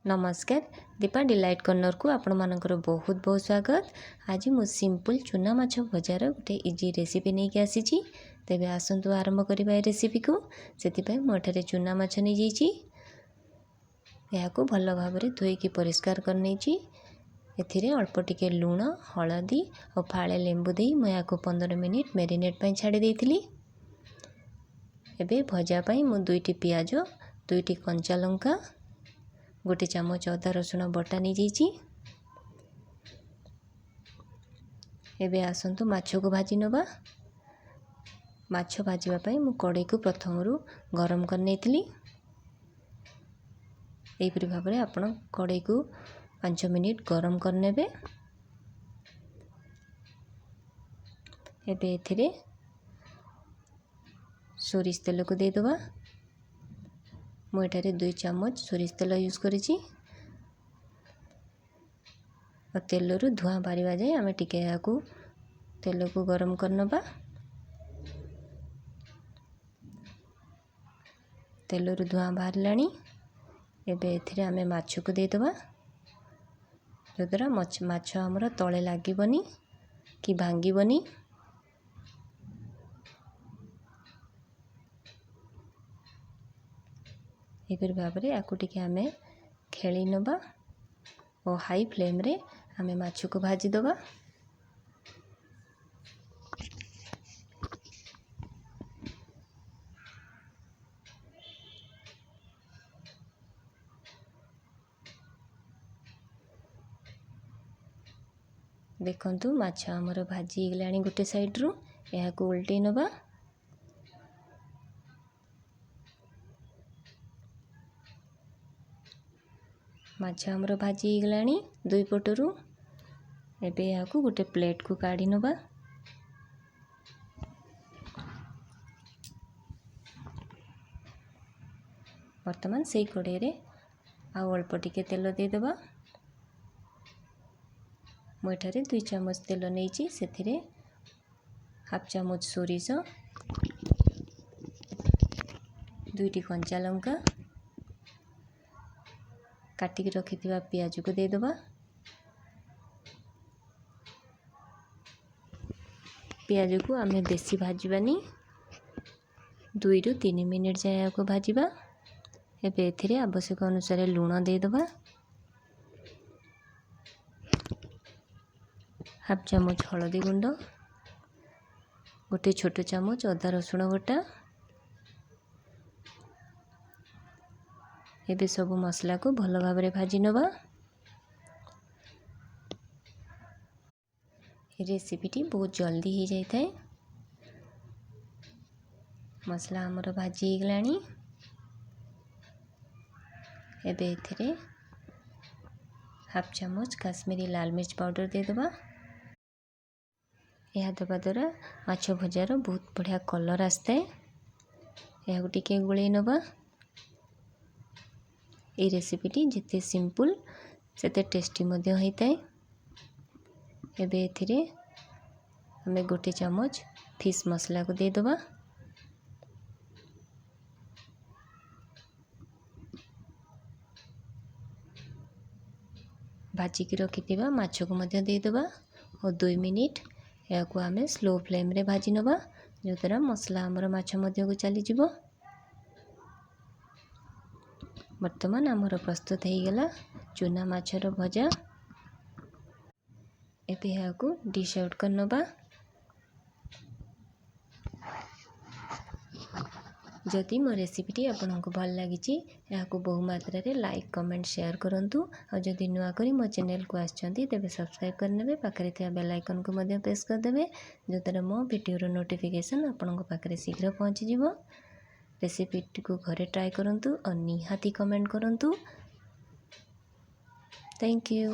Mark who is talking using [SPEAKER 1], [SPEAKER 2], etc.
[SPEAKER 1] नमस्कार Deepa delight corner को आपण मानकर बहुत बहुत स्वागत। आज मु सिंपल चुना माछ भजार गोटे इजी रेसिपी नहीं कि आसी तेबे आसंतु आरंभ करबा ए रेसिपी को। सेति मोठारे चुना माछ नहीं जाइछि, याको भल भाबरे धोईकी परिष्कार कर नैछि। एथिरे अल्प टिके लूण हलदी और फाळे लेंबू देई मैं याको 15 मिनिट मैरिनेट पई छाड़ी देइथिली। एबे भजा पई मु 2टी पियाज 2टी कंचा लंका गोटे चामच अदा रसुण बटा नहीं जाइछि। एबे आसंतु माछ को भाजी नबा। माछ भाजीबा पई मु कड़ाई को प्रथमरु गरम कर नेथिली। एपरि भाबरे आपण कड़ाई को 5 मिनिट गरम कर नेबे। एबे एथिरे सोरिष तेल को दे दबा। मु एठारे 2 चामच सोरिष तेल यूज करिछि। और तेल रु धुआं बारिबा जाए आमे टिके याकू तेल को गरम कर नबा। तेल रु धुआं बाहरलानी। एबे एथिरे आमे माछ को दे दबा, जो द्वारा माछ हमर तळे लागिबनी कि भांगिबनी। एपर भाबरे आकु टिके आमे खेली नबा और हाई फ्लेम रे आमे माछ को भाजी दबा। देखंतु माछ हमर भाजी गलानी गोटे साइड रु। या को उल्टी नबा। माछ हमर भाजी गलानी दुई पटरु। एबे याकू गोटे प्लेट को काढ़ी नबा। वर्तमान सेई कड़ाई रे आ अल्प टिके तेल दे दबा। मु एठारे 2 चामच तेल नेइछि। सेथिरे हाफ चामच सोरिष 2टी कंचा लंका काटिक रखिथिबा पियाज को दे दबा। पियाज को आमे बेसी भाजीबानी 2 रु 3 मिनिट जाए को भाजीबा। एबे एथिरे आवश्यक अनुसार लूण दे दबा। हाफ चामच हलदी गुंड, गोटे छोटो चामच अदा रसुण बटा। एबे सब मसला को भल भाबरे भाजी नबा। रेसिपीटी बहुत जल्दी ही जाई थाए। मसला हमर भाजी गलानी। एबे एथिरे हाफ चामच काश्मीरी लाल मिर्च पाउडर दे दबा। यह दबा द्वारा माछ भजार बहुत बढ़िया कलर आसता है। यह टिके गोले नबा। ए रेसिपीटी जिते सिंपल सेते टेस्टी मध्य होइताए। एबे एथिरे हमें गोटे चामच फिश मसला को दे दबा। भाजी की रखिथिबा माछ को मध्य दे दबा और 2 मिनिट याको आमे स्लो फ्लेम रे भाजी नबा, जो द्वारा मसला हमर माछ मध्य को चली जिवो। वर्तमान आमर प्रस्तुत हो गला चुना माछर भजा। एबे याको डिश आउट कर नबा। जदि मो रेसिपीटी आपनको भल लागिछि याको बहु मात्रा रे लाइक कमेंट शेयर करंतु। और जदि नुआ करी मो चैनल को आछंती तेबे सब्सक्राइब करनेबे, पाखरे थिया बेल आइकन को मध्य प्रेस कर देबे, जो द्वारा मो वीडियो रो नोटिफिकेशन आपनको पाखरे शीघ्र पहुंची जिवो। रेसिपी को घरे ट्राई करंतु और निहाती कमेंट करंतु। Thank you.